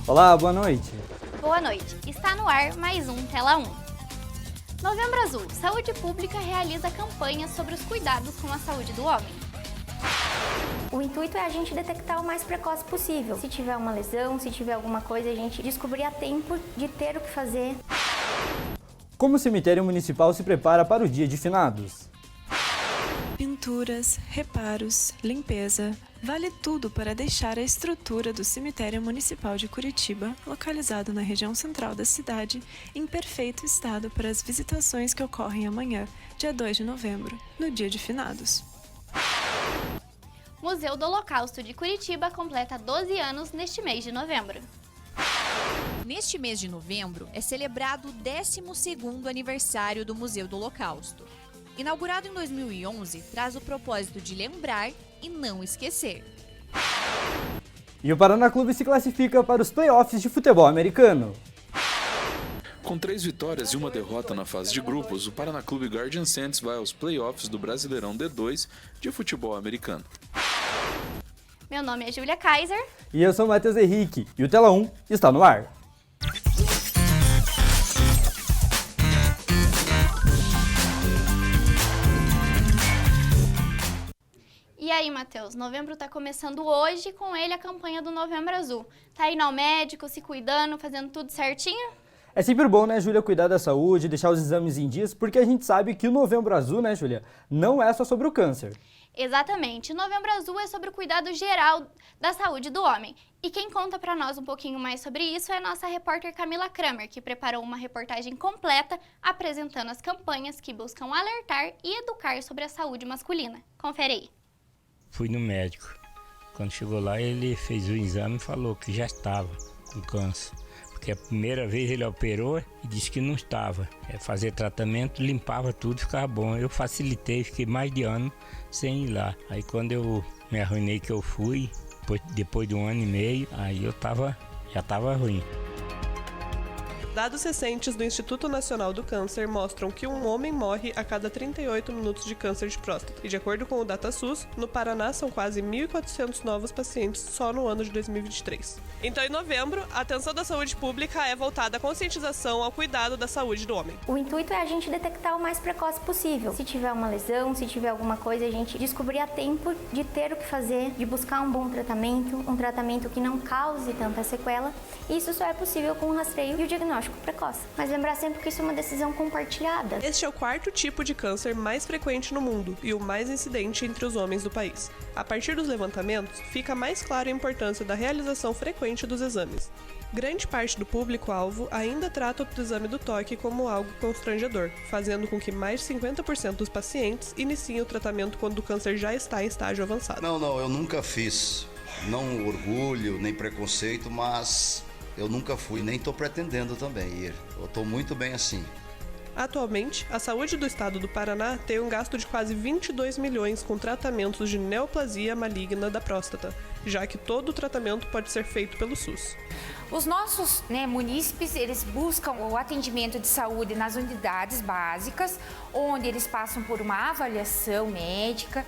Olá, boa noite. Boa noite. Está no ar mais um Tela 1. Novembro Azul. Saúde Pública realiza campanhas sobre os cuidados com a saúde do homem. O intuito é a gente detectar o mais precoce possível. Se tiver uma lesão, se tiver alguma coisa, a gente descobrir a tempo de ter o que fazer. Como o cemitério municipal se prepara para o Dia de Finados? Pinturas, reparos, limpeza, vale tudo para deixar a estrutura do cemitério municipal de Curitiba, localizado na região central da cidade, em perfeito estado para as visitações que ocorrem amanhã, dia 2 de novembro, no Dia de Finados. Museu do Holocausto de Curitiba completa 12 anos neste mês de novembro. Neste mês de novembro é celebrado o 12º aniversário do Museu do Holocausto. Inaugurado em 2011, traz o propósito de lembrar e não esquecer. E o Paraná Clube se classifica para os playoffs de futebol americano. Com 3 vitórias e uma derrota na fase de grupos, o Paraná Clube Guardian Saints vai aos playoffs do Brasileirão D2 de futebol americano. Meu nome é Júlia Kaiser. E eu sou o Matheus Henrique, e o Tela 1 está no ar. E aí, Matheus, novembro tá começando hoje, com ele a campanha do Novembro Azul. Tá indo ao médico, se cuidando, fazendo tudo certinho? É sempre bom, né, Júlia, cuidar da saúde, deixar os exames em dias, porque a gente sabe que o Novembro Azul, né, Júlia, não é só sobre o câncer. Exatamente. Novembro Azul é sobre o cuidado geral da saúde do homem. E quem conta pra nós um pouquinho mais sobre isso é a nossa repórter Camila Kramer, que preparou uma reportagem completa apresentando as campanhas que buscam alertar e educar sobre a saúde masculina. Confere aí. Fui no médico. Quando chegou lá, ele fez o exame e falou que já estava com câncer. Porque a primeira vez ele operou e disse que não estava. Fazer tratamento, limpava tudo, ficava bom. Eu facilitei, fiquei mais de ano sem ir lá. Aí quando eu me arruinei que eu fui, depois de 1 ano e meio, aí já estava ruim. Dados recentes do Instituto Nacional do Câncer mostram que um homem morre a cada 38 minutos de câncer de próstata. E de acordo com o DataSUS, no Paraná são quase 1.400 novos pacientes só no ano de 2023. Então, em novembro, a atenção da saúde pública é voltada à conscientização ao cuidado da saúde do homem. O intuito é a gente detectar o mais precoce possível. Se tiver uma lesão, se tiver alguma coisa, a gente descobrir a tempo de ter o que fazer, de buscar um bom tratamento, um tratamento que não cause tanta sequela. Isso só é possível com o rastreio e o diagnóstico precoce. Mas lembrar sempre que isso é uma decisão compartilhada. Este é o 4º tipo de câncer mais frequente no mundo e o mais incidente entre os homens do país. A partir dos levantamentos, fica mais clara a importância da realização frequente dos exames. Grande parte do público-alvo ainda trata o exame do toque como algo constrangedor, fazendo com que mais de 50% dos pacientes iniciem o tratamento quando o câncer já está em estágio avançado. Não, eu nunca fiz. Não orgulho, nem preconceito, mas eu nunca fui, nem estou pretendendo também ir. Eu estou muito bem assim. Atualmente, a saúde do estado do Paraná tem um gasto de quase 22 milhões com tratamentos de neoplasia maligna da próstata, já que todo o tratamento pode ser feito pelo SUS. Os nossos munícipes, eles buscam o atendimento de saúde nas unidades básicas, onde eles passam por uma avaliação médica.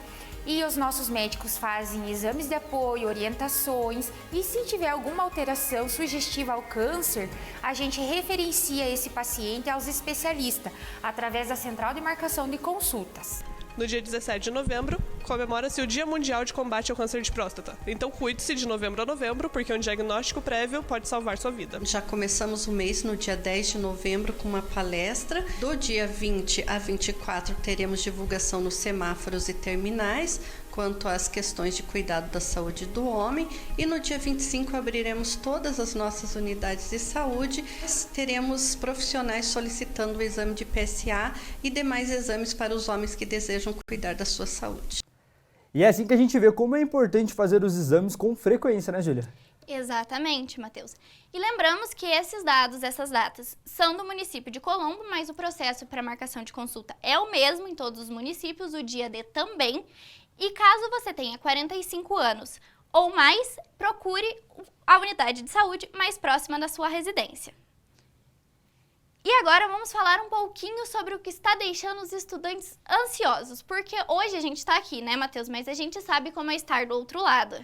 E os nossos médicos fazem exames de apoio, orientações e se tiver alguma alteração sugestiva ao câncer, a gente referencia esse paciente aos especialistas através da Central de Marcação de Consultas. No dia 17 de novembro, comemora-se o Dia Mundial de Combate ao Câncer de Próstata. Então cuide-se de novembro a novembro, porque um diagnóstico prévio pode salvar sua vida. Já começamos o mês no dia 10 de novembro com uma palestra. Do dia 20 a 24 teremos divulgação nos semáforos e terminais quanto às questões de cuidado da saúde do homem. E no dia 25 abriremos todas as nossas unidades de saúde. Teremos profissionais solicitando o exame de PSA e demais exames para os homens que desejam cuidar da sua saúde. E é assim que a gente vê como é importante fazer os exames com frequência, né, Júlia? Exatamente, Matheus. E lembramos que esses dados, essas datas, são do município de Colombo, mas o processo para marcação de consulta é o mesmo em todos os municípios, o dia D também. E caso você tenha 45 anos ou mais, procure a unidade de saúde mais próxima da sua residência. E agora vamos falar um pouquinho sobre o que está deixando os estudantes ansiosos, porque hoje a gente está aqui, né, Matheus? Mas a gente sabe como é estar do outro lado.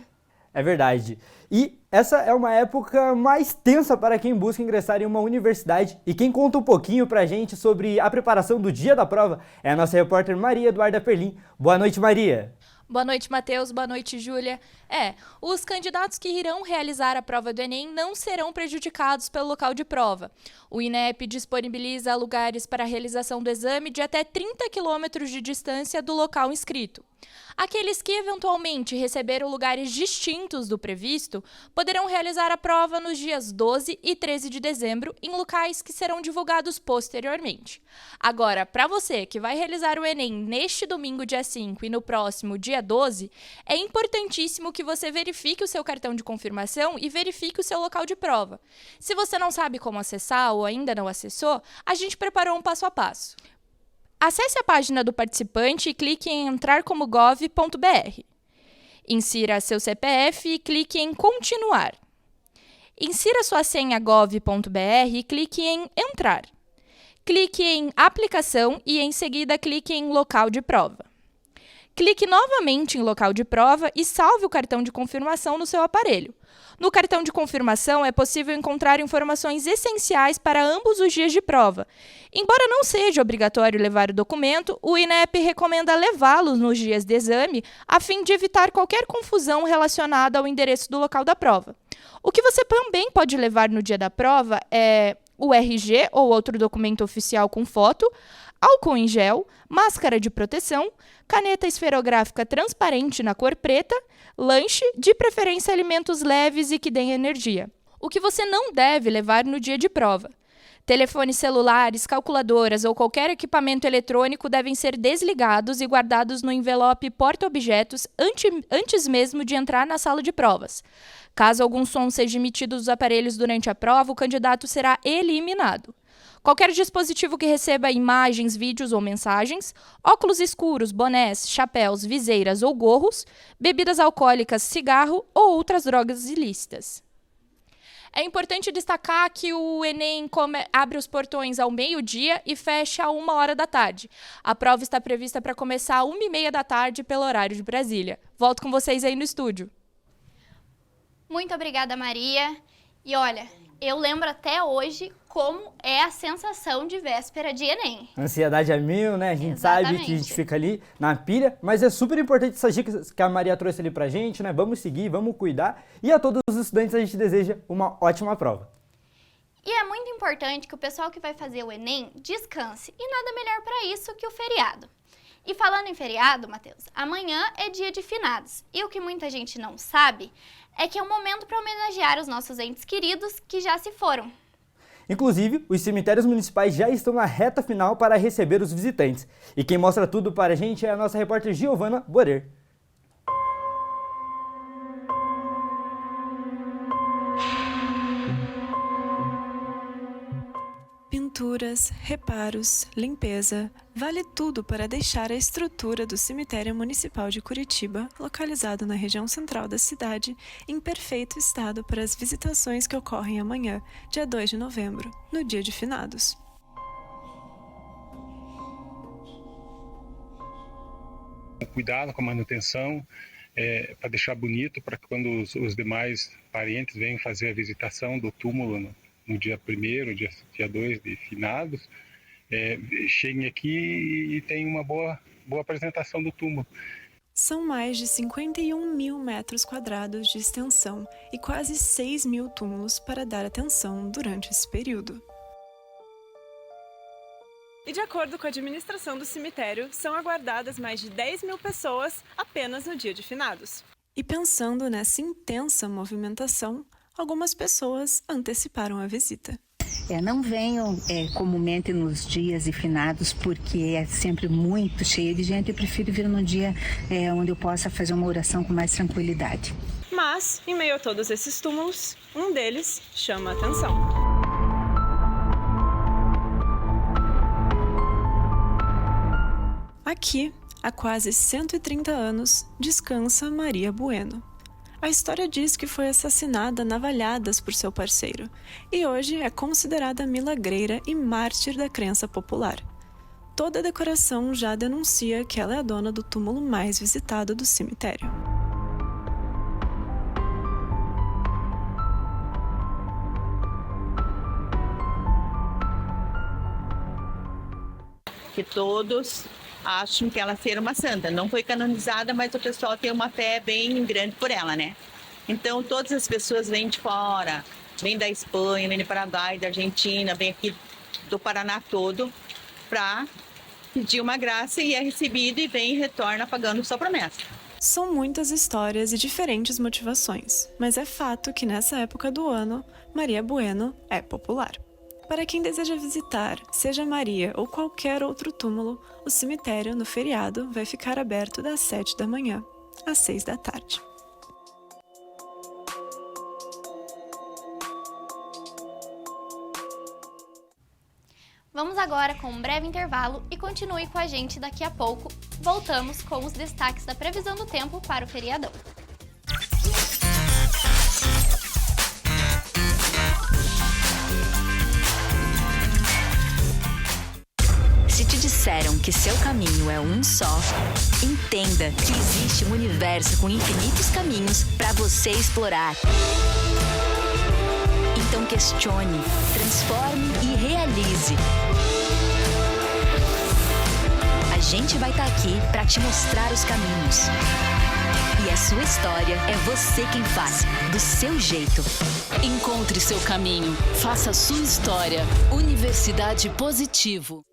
É verdade. E essa é uma época mais tensa para quem busca ingressar em uma universidade. E quem conta um pouquinho pra gente sobre a preparação do dia da prova é a nossa repórter Maria Eduarda Perlim. Boa noite, Maria. Boa noite, Matheus. Boa noite, Júlia. Os candidatos que irão realizar a prova do Enem não serão prejudicados pelo local de prova. O INEP disponibiliza lugares para a realização do exame de até 30 quilômetros de distância do local inscrito. Aqueles que eventualmente receberam lugares distintos do previsto poderão realizar a prova nos dias 12 e 13 de dezembro em locais que serão divulgados posteriormente. Agora, para você que vai realizar o Enem neste domingo, dia 5, e no próximo, dia 12, é importantíssimo que você verifique o seu cartão de confirmação e verifique o seu local de prova. Se você não sabe como acessar ou ainda não acessou, a gente preparou um passo a passo. Acesse a página do participante e clique em entrar-como-gov.br. Insira seu CPF e clique em continuar. Insira sua senha gov.br e clique em entrar. Clique em aplicação e em seguida clique em local de prova. Clique novamente em local de prova e salve o cartão de confirmação no seu aparelho. No cartão de confirmação é possível encontrar informações essenciais para ambos os dias de prova. Embora não seja obrigatório levar o documento, o INEP recomenda levá-lo nos dias de exame a fim de evitar qualquer confusão relacionada ao endereço do local da prova. O que você também pode levar no dia da prova é o RG ou outro documento oficial com foto, álcool em gel, máscara de proteção, caneta esferográfica transparente na cor preta, lanche, de preferência alimentos leves e que deem energia. O que você não deve levar no dia de prova? Telefones celulares, calculadoras ou qualquer equipamento eletrônico devem ser desligados e guardados no envelope porta-objetos antes mesmo de entrar na sala de provas. Caso algum som seja emitido dos aparelhos durante a prova, o candidato será eliminado. Qualquer dispositivo que receba imagens, vídeos ou mensagens, óculos escuros, bonés, chapéus, viseiras ou gorros, bebidas alcoólicas, cigarro ou outras drogas ilícitas. É importante destacar que o Enem abre os portões ao meio-dia e fecha a 1h da tarde. A prova está prevista para começar às 1h30 da tarde pelo horário de Brasília. Volto com vocês aí no estúdio. Muito obrigada, Maria. E olha, eu lembro até hoje como é a sensação de véspera de Enem. Ansiedade a mil, né? A gente Exatamente. sabe que a gente fica ali na pilha, mas é super importante essas dicas que a Maria trouxe ali pra gente, né? Vamos seguir, vamos cuidar. E a todos os estudantes a gente deseja uma ótima prova. E é muito importante que o pessoal que vai fazer o Enem descanse. E nada melhor para isso que o feriado. E falando em feriado, Matheus, amanhã é dia de finados. E o que muita gente não sabe é que é um momento para homenagear os nossos entes queridos que já se foram. Inclusive, os cemitérios municipais já estão na reta final para receber os visitantes. E quem mostra tudo para a gente é a nossa repórter Giovana Borer. Pinturas, reparos, limpeza, vale tudo para deixar a estrutura do Cemitério Municipal de Curitiba, localizado na região central da cidade, em perfeito estado para as visitações que ocorrem amanhã, dia 2 de novembro, no dia de finados. Cuidado com a manutenção, para deixar bonito, para que quando os demais parentes venham fazer a visitação do túmulo no dia 1º, dia 2 de finados, cheguem aqui e tenham uma boa apresentação do túmulo. São mais de 51 mil metros quadrados de extensão e quase 6 mil túmulos para dar atenção durante esse período. E de acordo com a administração do cemitério, são aguardadas mais de 10 mil pessoas apenas no dia de finados. E pensando nessa intensa movimentação, algumas pessoas anteciparam a visita. Não venham comumente nos dias de finados, porque é sempre muito cheio de gente. Eu prefiro vir num dia onde eu possa fazer uma oração com mais tranquilidade. Mas, em meio a todos esses túmulos, um deles chama a atenção. Aqui, há quase 130 anos, descansa Maria Bueno. A história diz que foi assassinada a navalhadas por seu parceiro e hoje é considerada milagreira e mártir da crença popular. Toda a decoração já denuncia que ela é a dona do túmulo mais visitado do cemitério. que todos acham que ela ser uma santa. Não foi canonizada, mas o pessoal tem uma fé bem grande por ela, né? Então, todas as pessoas vêm de fora, vêm da Espanha, vêm do Paraguai, da Argentina, vêm aqui do Paraná todo para pedir uma graça e é recebido e vem e retorna pagando sua promessa. São muitas histórias e diferentes motivações, mas é fato que nessa época do ano, Maria Bueno é popular. Para quem deseja visitar, seja Maria ou qualquer outro túmulo, o cemitério no feriado vai ficar aberto das 7 da manhã às 6 da tarde. Vamos agora com um breve intervalo e continue com a gente daqui a pouco. Voltamos com os destaques da previsão do tempo para o feriadão. Se te disseram que seu caminho é um só, entenda que existe um universo com infinitos caminhos para você explorar. Então questione, transforme e realize. A gente vai estar aqui para te mostrar os caminhos. E a sua história é você quem faz, do seu jeito. Encontre seu caminho, faça a sua história. Universidade Positivo.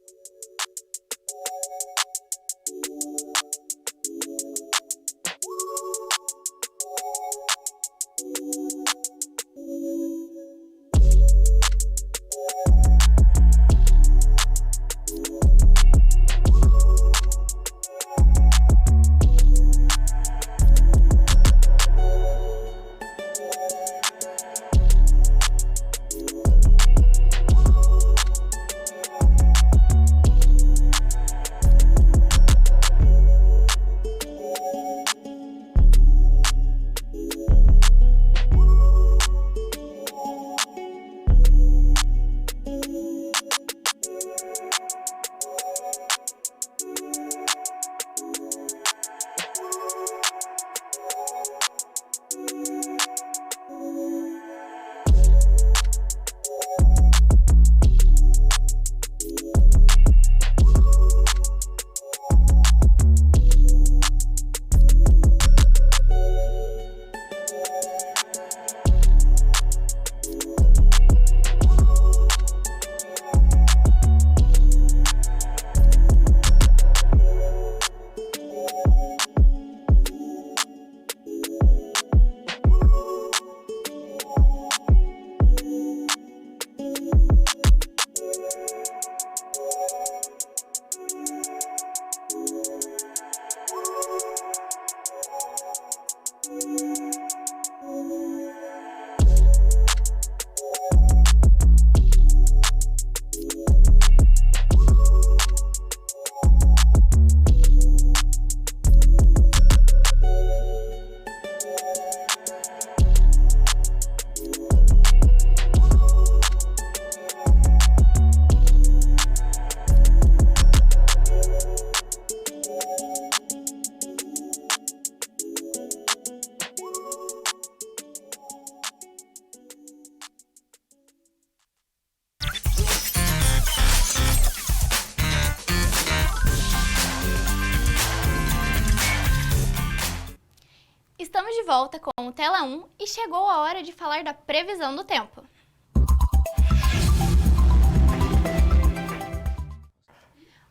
Estamos de volta com o Tela 1 e chegou a hora de falar da previsão do tempo.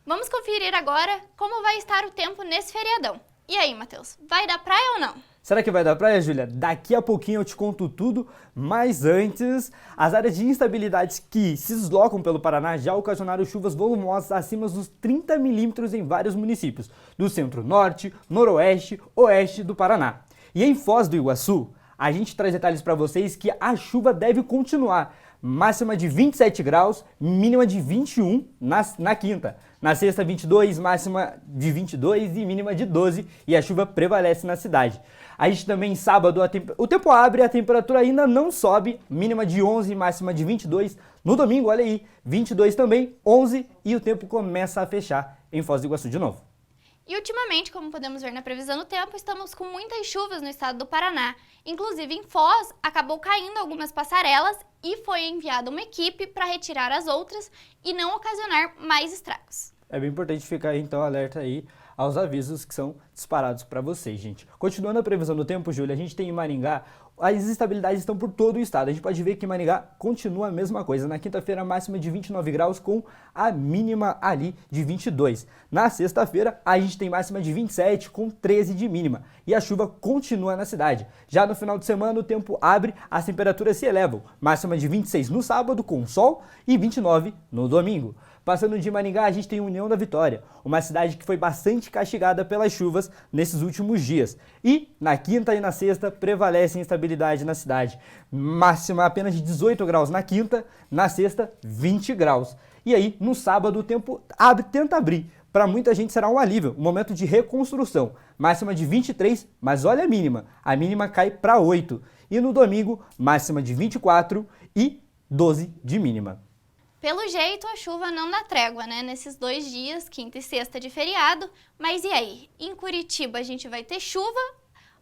Vamos conferir agora como vai estar o tempo nesse feriadão. E aí, Matheus, vai dar praia ou não? Será que vai dar praia, Júlia? Daqui a pouquinho eu te conto tudo, mas antes, as áreas de instabilidades que se deslocam pelo Paraná já ocasionaram chuvas volumosas acima dos 30 milímetros em vários municípios do centro-norte, noroeste, oeste do Paraná. E em Foz do Iguaçu, a gente traz detalhes para vocês que a chuva deve continuar. Máxima de 27 graus, mínima de 21 na quinta. Na sexta, 22, máxima de 22 e mínima de 12, e a chuva prevalece na cidade. A gente também, sábado, o tempo abre e a temperatura ainda não sobe, mínima de 11 e máxima de 22. No domingo, olha aí, 22 também, 11, e o tempo começa a fechar em Foz do Iguaçu de novo. E ultimamente, como podemos ver na previsão do tempo, estamos com muitas chuvas no estado do Paraná. Inclusive em Foz, acabou caindo algumas passarelas e foi enviada uma equipe para retirar as outras e não ocasionar mais estragos. É bem importante ficar então alerta aí aos avisos que são disparados para vocês, gente. Continuando a previsão do tempo, Júlia, a gente tem em Maringá, as instabilidades estão por todo o estado. A gente pode ver que em Maringá continua a mesma coisa. Na quinta-feira, máxima de 29 graus com a mínima ali de 22. Na sexta-feira, a gente tem máxima de 27 com 13 de mínima. E a chuva continua na cidade. Já no final de semana, o tempo abre, as temperaturas se elevam. Máxima de 26 no sábado com sol e 29 no domingo. Passando de Maringá, a gente tem União da Vitória, uma cidade que foi bastante castigada pelas chuvas nesses últimos dias. E na quinta e na sexta prevalece a instabilidade na cidade. Máxima apenas de 18 graus na quinta, na sexta 20 graus. E aí, no sábado, o tempo tenta abrir. Para muita gente será um alívio, um momento de reconstrução. Máxima de 23, mas olha a mínima. A mínima cai para 8. E no domingo, máxima de 24 e 12 de mínima. Pelo jeito, a chuva não dá trégua, né? Nesses 2 dias, quinta e sexta de feriado. Mas e aí? Em Curitiba a gente vai ter chuva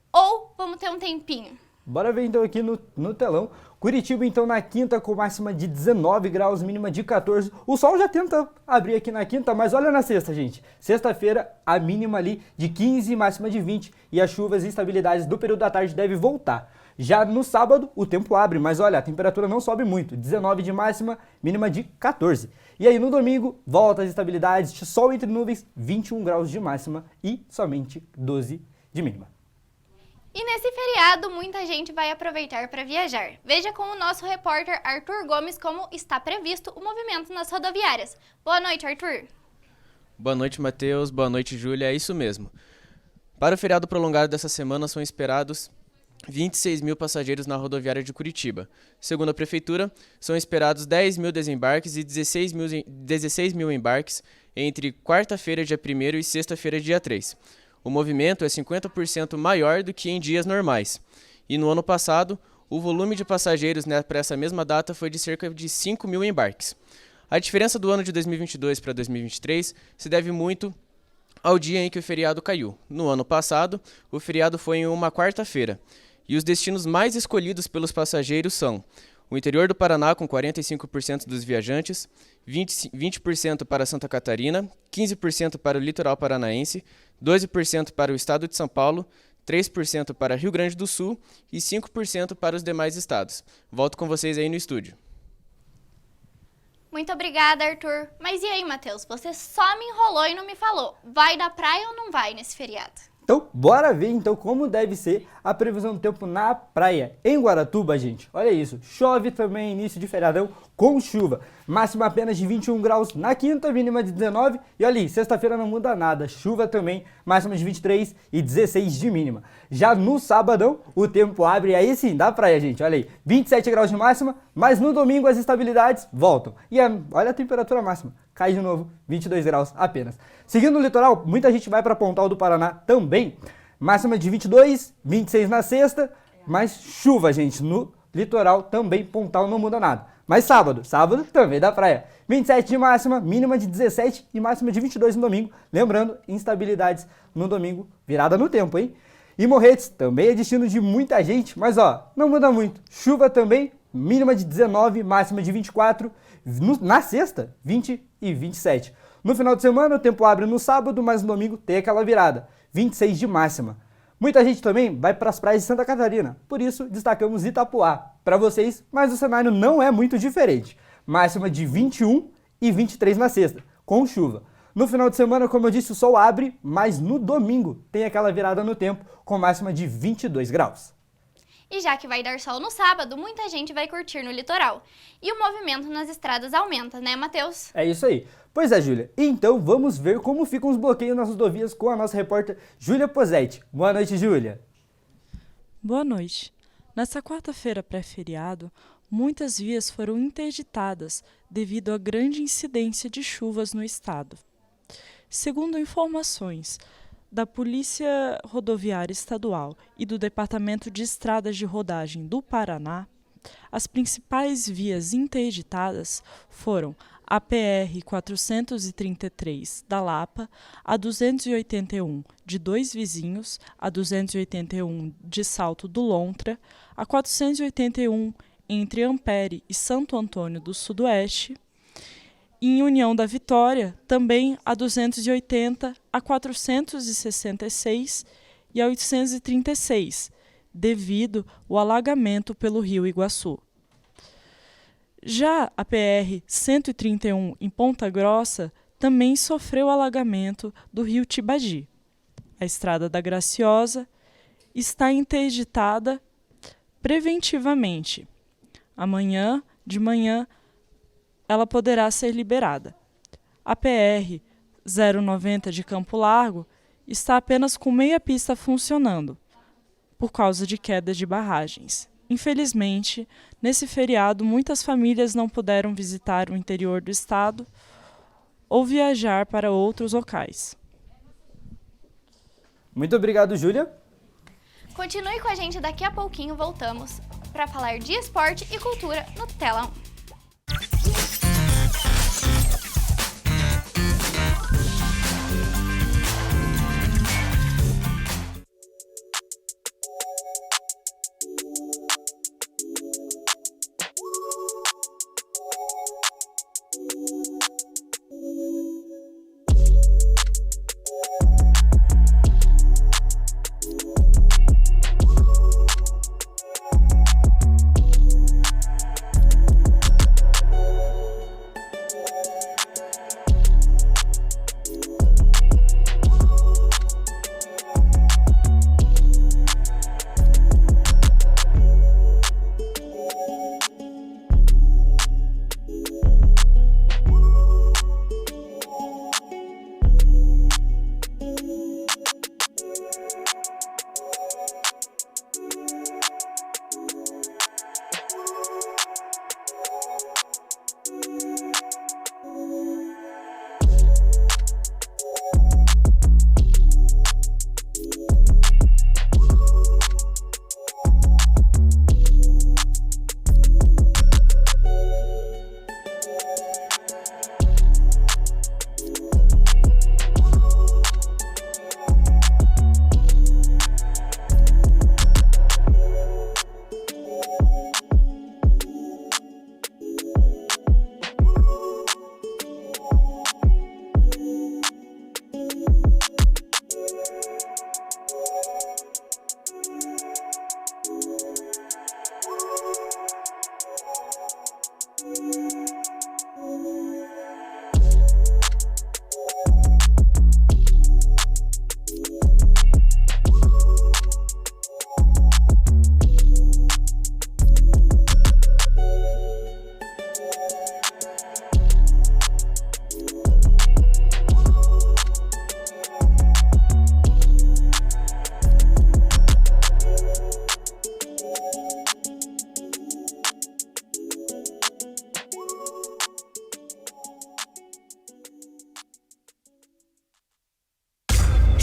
ou vamos ter um tempinho? Bora ver então aqui no telão. Curitiba então na quinta com máxima de 19 graus, mínima de 14. O sol já tenta abrir aqui na quinta, mas olha na sexta, gente. Sexta-feira a mínima ali de 15 e máxima de 20. E as chuvas e instabilidades do período da tarde devem voltar. Já no sábado, o tempo abre, mas olha, a temperatura não sobe muito, 19 de máxima, mínima de 14. E aí no domingo, volta as estabilidades, sol entre nuvens, 21 graus de máxima e somente 12 de mínima. E nesse feriado, muita gente vai aproveitar para viajar. Veja com o nosso repórter Arthur Gomes como está previsto o movimento nas rodoviárias. Boa noite, Arthur. Boa noite, Matheus. Boa noite, Júlia. É isso mesmo. Para o feriado prolongado dessa semana, são esperados 26 mil passageiros na rodoviária de Curitiba. Segundo a Prefeitura, são esperados 10 mil desembarques e 16 mil embarques entre quarta-feira, dia 1º, e sexta-feira, dia 3. O movimento é 50% maior do que em dias normais. E no ano passado, o volume de passageiros para essa mesma data foi de cerca de 5 mil embarques. A diferença do ano de 2022 para 2023 se deve muito ao dia em que o feriado caiu. No ano passado, o feriado foi em uma quarta-feira. E os destinos mais escolhidos pelos passageiros são o interior do Paraná, com 45% dos viajantes, 20% para Santa Catarina, 15% para o litoral paranaense, 12% para o estado de São Paulo, 3% para Rio Grande do Sul e 5% para os demais estados. Volto com vocês aí no estúdio. Muito obrigada, Arthur. Mas e aí, Matheus? Você só me enrolou e não me falou. Vai da praia ou não vai nesse feriado? Então, bora ver então como deve ser a previsão do tempo na praia. Em Guaratuba, gente, olha isso, chove também início de feriadão com chuva. Máxima apenas de 21 graus na quinta, mínima de 19. E olha aí, sexta-feira não muda nada, chuva também, máxima de 23 e 16 de mínima. Já no sabadão, o tempo abre, aí sim, da praia, gente, olha aí, 27 graus de máxima, mas no domingo as estabilidades voltam. E olha a temperatura máxima, cai de novo, 22 graus apenas. Seguindo o litoral, muita gente vai para Pontal do Paraná também. Máxima de 22, 26 na sexta, mas chuva, gente, no litoral também, Pontal não muda nada. Mas sábado também da praia. 27 de máxima, mínima de 17 e máxima de 22 no domingo. Lembrando, instabilidades no domingo, virada no tempo, hein? E Morretes também é destino de muita gente, mas ó, não muda muito. Chuva também, mínima de 19, máxima de 24, na sexta, 20 e 27. No final de semana, o tempo abre no sábado, mas no domingo tem aquela virada, 26 de máxima. Muita gente também vai para as praias de Santa Catarina, por isso destacamos Itapuá para vocês, mas o cenário não é muito diferente. Máxima de 21 e 23 na sexta, com chuva. No final de semana, como eu disse, o sol abre, mas no domingo tem aquela virada no tempo, com máxima de 22 graus. E já que vai dar sol no sábado, muita gente vai curtir no litoral. E o movimento nas estradas aumenta, né, Matheus? É isso aí. Pois é, Júlia. Então vamos ver como ficam os bloqueios nas rodovias com a nossa repórter Júlia Posetti. Boa noite, Júlia. Boa noite. Nesta quarta-feira pré-feriado, muitas vias foram interditadas devido à grande incidência de chuvas no estado. Segundo informações da Polícia Rodoviária Estadual e do Departamento de Estradas de Rodagem do Paraná, as principais vias interditadas foram a PR 433 da Lapa, a 281 de Dois Vizinhos, a 281 de Salto do Lontra, a 481 entre Ampere e Santo Antônio do Sudoeste, E em União da Vitória, também a 280, a 466 e a 836, devido ao alagamento pelo rio Iguaçu. Já a PR-131 em Ponta Grossa também sofreu alagamento do rio Tibagi. A Estrada da Graciosa está interditada preventivamente. Amanhã, de manhã, ela poderá ser liberada. A PR-090 de Campo Largo está apenas com meia pista funcionando, por causa de queda de barragens. Infelizmente, nesse feriado, muitas famílias não puderam visitar o interior do estado ou viajar para outros locais. Muito obrigado, Júlia. Continue com a gente, daqui a pouquinho voltamos para falar de esporte e cultura no Tela 1.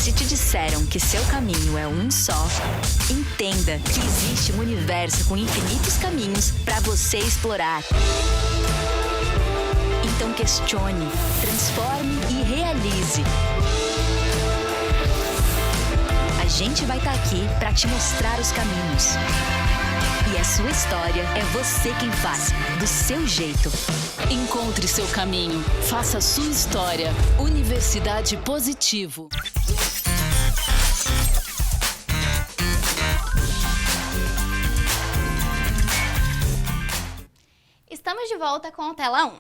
Se te disseram que seu caminho é um só, entenda que existe um universo com infinitos caminhos para você explorar. Então questione, transforme e realize. A gente vai estar aqui para te mostrar os caminhos. E a sua história é você quem faz, do seu jeito. Encontre seu caminho, faça a sua história. Universidade Positivo. Estamos de volta com o Tela 1.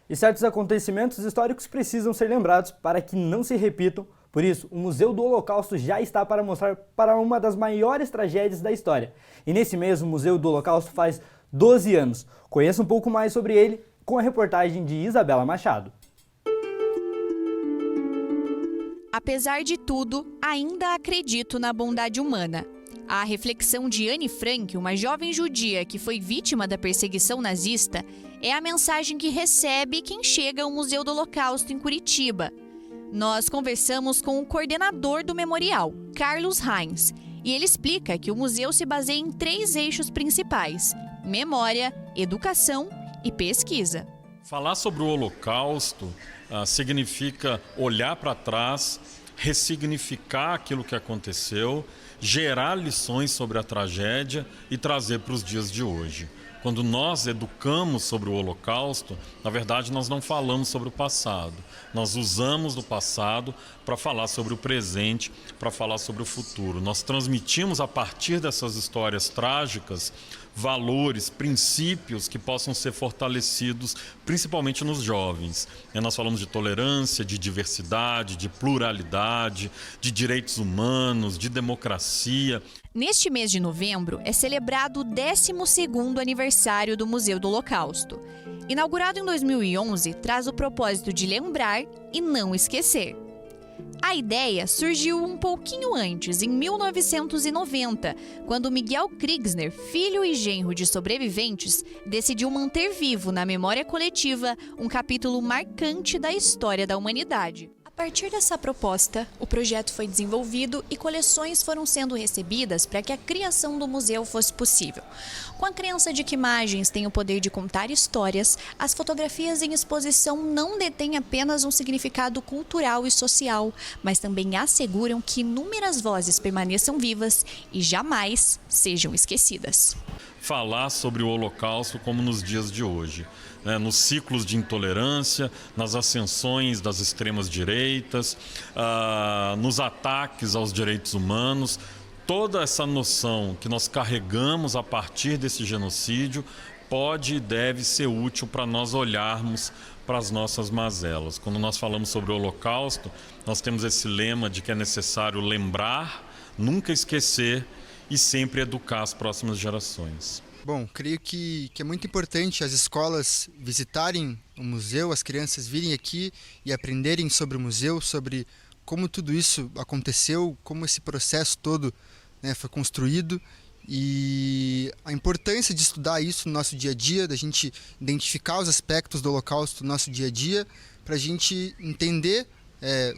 E certos acontecimentos históricos precisam ser lembrados para que não se repitam. Por isso, o Museu do Holocausto já está para mostrar para uma das maiores tragédias da história. E nesse mês, o Museu do Holocausto faz 12 anos. Conheça um pouco mais sobre ele com a reportagem de Isabela Machado. Apesar de tudo, ainda acredito na bondade humana. A reflexão de Anne Frank, uma jovem judia que foi vítima da perseguição nazista, é a mensagem que recebe quem chega ao Museu do Holocausto em Curitiba. Nós conversamos com o coordenador do memorial, Carlos Heinz, e ele explica que o museu se baseia em 3 eixos principais: memória, educação e pesquisa. Falar sobre o Holocausto significa olhar para trás, ressignificar aquilo que aconteceu, gerar lições sobre a tragédia e trazer para os dias de hoje. Quando nós educamos sobre o Holocausto, na verdade nós não falamos sobre o passado. Nós usamos do passado para falar sobre o presente, para falar sobre o futuro. Nós transmitimos a partir dessas histórias trágicas valores, princípios que possam ser fortalecidos, principalmente nos jovens. Nós falamos de tolerância, de diversidade, de pluralidade, de direitos humanos, de democracia. Neste mês de novembro é celebrado o 12º aniversário do Museu do Holocausto. Inaugurado em 2011, traz o propósito de lembrar e não esquecer. A ideia surgiu um pouquinho antes, em 1990, quando Miguel Kriegsner, filho e genro de sobreviventes, decidiu manter vivo na memória coletiva um capítulo marcante da história da humanidade. A partir dessa proposta, o projeto foi desenvolvido e coleções foram sendo recebidas para que a criação do museu fosse possível. Com a crença de que imagens têm o poder de contar histórias, as fotografias em exposição não detêm apenas um significado cultural e social, mas também asseguram que inúmeras vozes permaneçam vivas e jamais sejam esquecidas. Falar sobre o Holocausto como nos dias de hoje, nos ciclos de intolerância, nas ascensões das extremas direitas, nos ataques aos direitos humanos. Toda essa noção que nós carregamos a partir desse genocídio pode e deve ser útil para nós olharmos para as nossas mazelas. Quando nós falamos sobre o Holocausto, nós temos esse lema de que é necessário lembrar, nunca esquecer e sempre educar as próximas gerações. Bom, creio que é muito importante as escolas visitarem o museu, as crianças virem aqui e aprenderem sobre o museu, sobre como tudo isso aconteceu, como esse processo todo, foi construído, e a importância de estudar isso no nosso dia a dia, da gente identificar os aspectos do Holocausto no nosso dia a dia, para a gente entender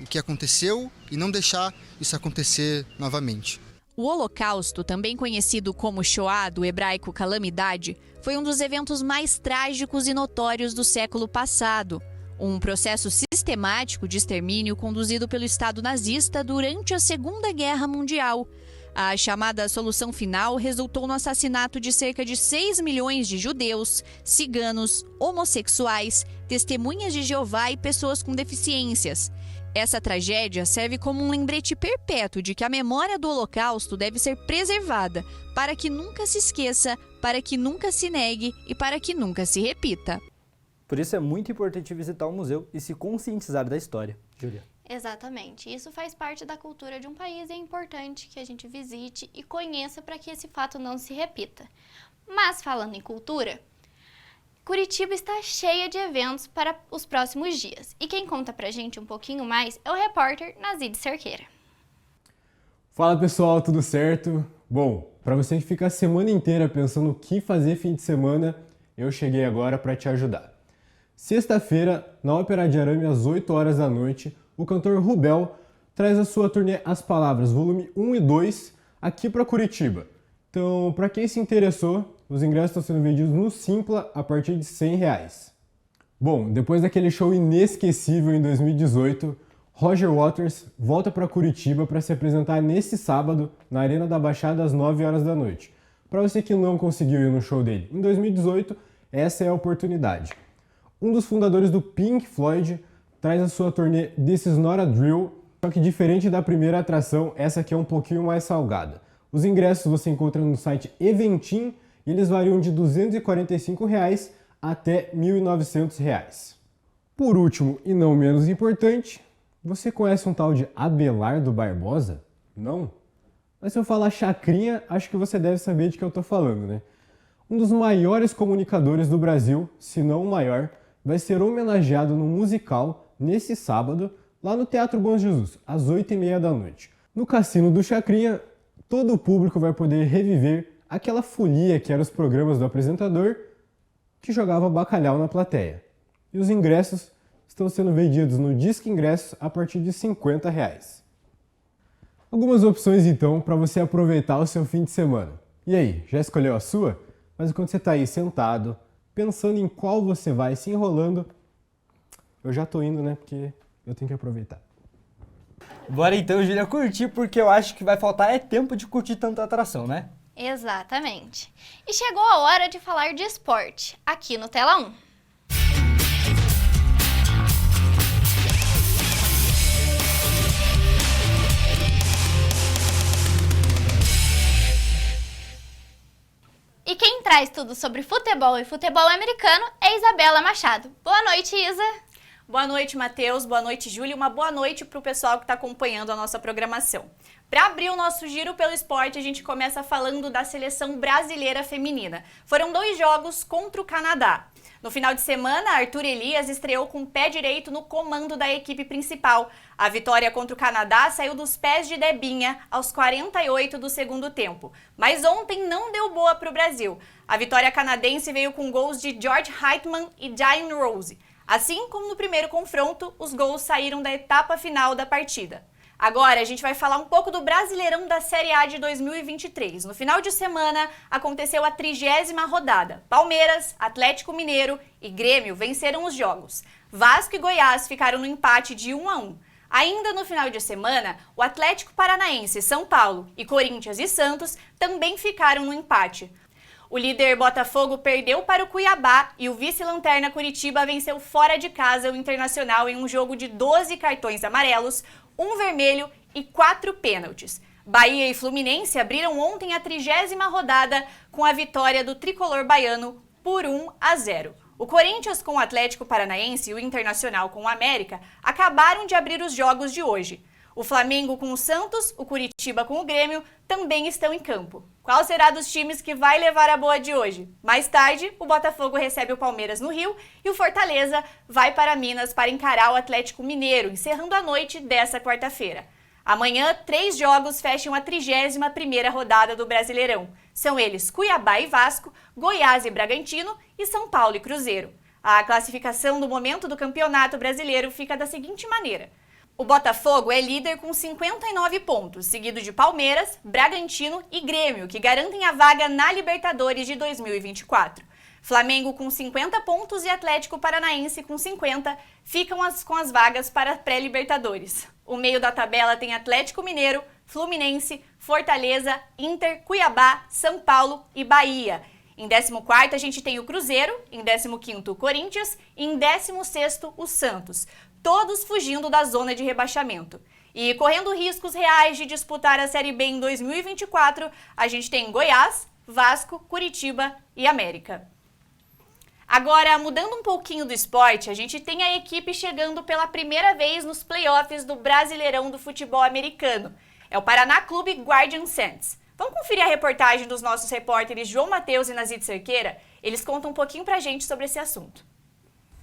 o que aconteceu e não deixar isso acontecer novamente. O Holocausto, também conhecido como Shoah, do hebraico calamidade, foi um dos eventos mais trágicos e notórios do século passado. Um processo sistemático de extermínio conduzido pelo Estado nazista durante a Segunda Guerra Mundial. A chamada solução final resultou no assassinato de cerca de 6 milhões de judeus, ciganos, homossexuais, testemunhas de Jeová e pessoas com deficiências. Essa tragédia serve como um lembrete perpétuo de que a memória do Holocausto deve ser preservada para que nunca se esqueça, para que nunca se negue e para que nunca se repita. Por isso é muito importante visitar o museu e se conscientizar da história. Júlia. Exatamente. Isso faz parte da cultura de um país e é importante que a gente visite e conheça para que esse fato não se repita. Mas falando em cultura, Curitiba está cheia de eventos para os próximos dias. E quem conta pra gente um pouquinho mais é o repórter Nazide Cerqueira. Fala pessoal, tudo certo? Bom, para você que fica a semana inteira pensando o que fazer fim de semana, eu cheguei agora para te ajudar. Sexta-feira, na Ópera de Arame, às 8 horas da noite, o cantor Rubel traz a sua turnê As Palavras, volume 1 e 2, aqui para Curitiba. Então, para quem se interessou, os ingressos estão sendo vendidos no Simpla a partir de R$100. Bom, depois daquele show inesquecível em 2018, Roger Waters volta para Curitiba para se apresentar nesse sábado na Arena da Baixada às 9 horas da noite. Para você que não conseguiu ir no show dele em 2018, essa é a oportunidade. Um dos fundadores do Pink Floyd traz a sua turnê This Is Not a Drill, só que diferente da primeira atração, essa aqui é um pouquinho mais salgada. Os ingressos você encontra no site Eventim e eles variam de R$ 245 até R$ 1.900. Por último, e não menos importante, você conhece um tal de Abelardo Barbosa? Não? Mas se eu falar Chacrinha, acho que você deve saber de que eu tô falando, né? Um dos maiores comunicadores do Brasil, se não o maior, vai ser homenageado no musical nesse sábado, lá no Teatro Bom Jesus, às 8h30 da noite. No Cassino do Chacrinha, todo o público vai poder reviver aquela folia que eram os programas do apresentador que jogava bacalhau na plateia. E os ingressos estão sendo vendidos no Disque Ingressos a partir de R$ 50. Algumas opções então para você aproveitar o seu fim de semana. E aí, já escolheu a sua? Mas enquanto você está aí sentado, pensando em qual você vai, se enrolando, eu já tô indo, né? Porque eu tenho que aproveitar. Bora então, Júlia, curtir, porque eu acho que vai faltar tempo de curtir tanta atração, né? Exatamente. E chegou a hora de falar de esporte, aqui no Tela 1. E quem traz tudo sobre futebol e futebol americano é Isabela Machado. Boa noite, Isa. Boa noite, Matheus. Boa noite, Júlia. Uma boa noite para o pessoal que está acompanhando a nossa programação. Para abrir o nosso giro pelo esporte, a gente começa falando da seleção brasileira feminina. Foram 2 jogos contra o Canadá. No final de semana, Arthur Elias estreou com o pé direito no comando da equipe principal. A vitória contra o Canadá saiu dos pés de Debinha aos 48 do segundo tempo. Mas ontem não deu boa para o Brasil. A vitória canadense veio com gols de George Heitman e Diane Rose. Assim como no primeiro confronto, os gols saíram da etapa final da partida. Agora a gente vai falar um pouco do Brasileirão da Série A de 2023. No final de semana aconteceu a 30ª rodada. Palmeiras, Atlético Mineiro e Grêmio venceram os jogos. Vasco e Goiás ficaram no empate de 1-1. Ainda no final de semana, o Atlético Paranaense, São Paulo e Corinthians e Santos também ficaram no empate. O líder Botafogo perdeu para o Cuiabá e o vice-lanterna Curitiba venceu fora de casa o Internacional em um jogo de 12 cartões amarelos, 1 vermelho e 4 pênaltis. Bahia e Fluminense abriram ontem a 30ª rodada com a vitória do tricolor baiano por 1-0. O Corinthians com o Atlético Paranaense e o Internacional com o América acabaram de abrir os jogos de hoje. O Flamengo com o Santos, o Curitiba com o Grêmio também estão em campo. Qual será dos times que vai levar a boa de hoje? Mais tarde, o Botafogo recebe o Palmeiras no Rio e o Fortaleza vai para Minas para encarar o Atlético Mineiro, encerrando a noite dessa quarta-feira. Amanhã, 3 jogos fecham a 31ª rodada do Brasileirão. São eles Cuiabá e Vasco, Goiás e Bragantino e São Paulo e Cruzeiro. A classificação do momento do Campeonato Brasileiro fica da seguinte maneira. O Botafogo é líder com 59 pontos, seguido de Palmeiras, Bragantino e Grêmio, que garantem a vaga na Libertadores de 2024. Flamengo com 50 pontos e Atlético Paranaense com 50 ficam com as vagas para a pré-Libertadores. O meio da tabela tem Atlético Mineiro, Fluminense, Fortaleza, Inter, Cuiabá, São Paulo e Bahia. Em 14º a gente tem o Cruzeiro, em 15º o Corinthians e em 16º o Santos. Todos fugindo da zona de rebaixamento. E correndo riscos reais de disputar a Série B em 2024, a gente tem Goiás, Vasco, Curitiba e América. Agora, mudando um pouquinho do esporte, a gente tem a equipe chegando pela primeira vez nos playoffs do Brasileirão do futebol americano. É o Paraná Clube Guardian Saints. Vamos conferir a reportagem dos nossos repórteres João Matheus e Nazid Cerqueira? Eles contam um pouquinho pra gente sobre esse assunto.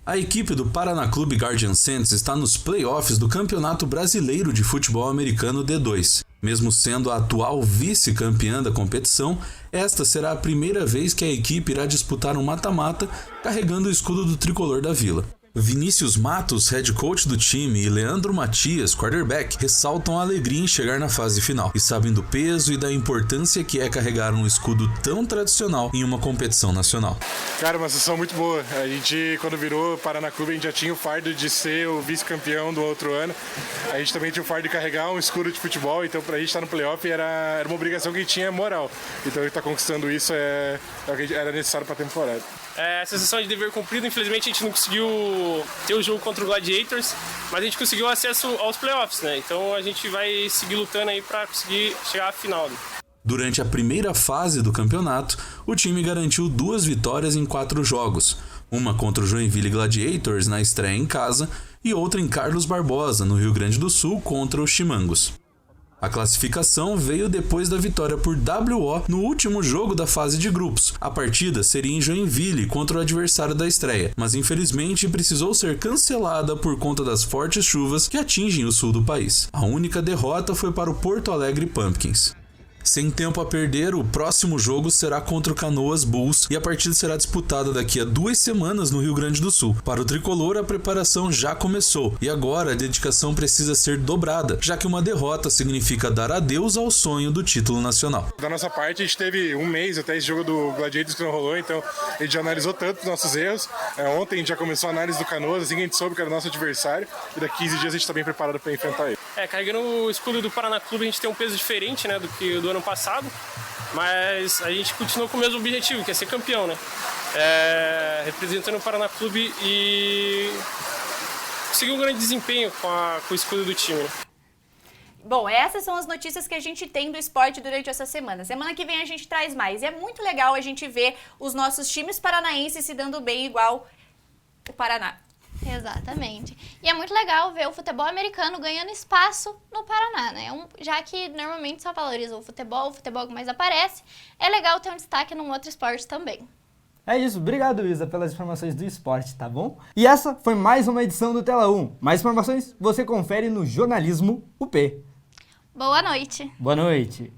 A equipe do Paraná Clube Guardian Saints está nos playoffs do Campeonato Brasileiro de Futebol Americano D2. Mesmo sendo a atual vice-campeã da competição, esta será a primeira vez que a equipe irá disputar um mata-mata carregando o escudo do tricolor da Vila. Vinícius Matos, head coach do time, e Leandro Matias, quarterback, ressaltam a alegria em chegar na fase final e sabem do peso e da importância que é carregar um escudo tão tradicional em uma competição nacional. Cara, uma sensação muito boa. A gente, quando virou Paraná Clube, a gente já tinha o fardo de ser o vice-campeão do outro ano. A gente também tinha o fardo de carregar um escudo de futebol, então pra gente estar no playoff era uma obrigação que a gente tinha moral. Então a gente tá conquistando isso é o que era necessário pra temporada. A sensação de dever cumprido, infelizmente a gente não conseguiu ter o jogo contra o Gladiators, mas a gente conseguiu acesso aos playoffs, né? Então a gente vai seguir lutando aí para conseguir chegar à final. Durante a primeira fase do campeonato, o time garantiu 2 vitórias em 4 jogos, uma contra o Joinville Gladiators na estreia em casa e outra em Carlos Barbosa, no Rio Grande do Sul, contra os Chimangos. A classificação veio depois da vitória por WO no último jogo da fase de grupos. A partida seria em Joinville contra o adversário da estreia, mas infelizmente precisou ser cancelada por conta das fortes chuvas que atingem o sul do país. A única derrota foi para o Porto Alegre Pumpkins. Sem tempo a perder, o próximo jogo será contra o Canoas Bulls e a partida será disputada daqui a 2 semanas no Rio Grande do Sul. Para o tricolor, a preparação já começou e agora a dedicação precisa ser dobrada, já que uma derrota significa dar adeus ao sonho do título nacional. Da nossa parte, a gente teve um mês até esse jogo do Gladiators que não rolou, então a gente já analisou tanto os nossos erros. Ontem a gente já começou a análise do Canoas, assim que a gente soube que era o nosso adversário, e daqui 15 dias a gente está bem preparado para enfrentar ele. Carregando o escudo do Paraná Clube, a gente tem um peso diferente, né, do que do ano passado. mas a gente continuou com o mesmo objetivo, que é ser campeão, né? Representando o Paraná Clube e conseguir um grande desempenho com o escudo do time, né? Bom, essas são as notícias que a gente tem do esporte durante essa semana. Semana que vem a gente traz mais. E é muito legal a gente ver os nossos times paranaenses se dando bem igual o Paraná. Exatamente. E é muito legal ver o futebol americano ganhando espaço no Paraná, né? Já que normalmente só valoriza o futebol que mais aparece, é legal ter um destaque num outro esporte também. É isso, obrigado Isa pelas informações do esporte, tá bom? E essa foi mais uma edição do Tela 1. Mais informações você confere no Jornalismo UP. Boa noite. Boa noite.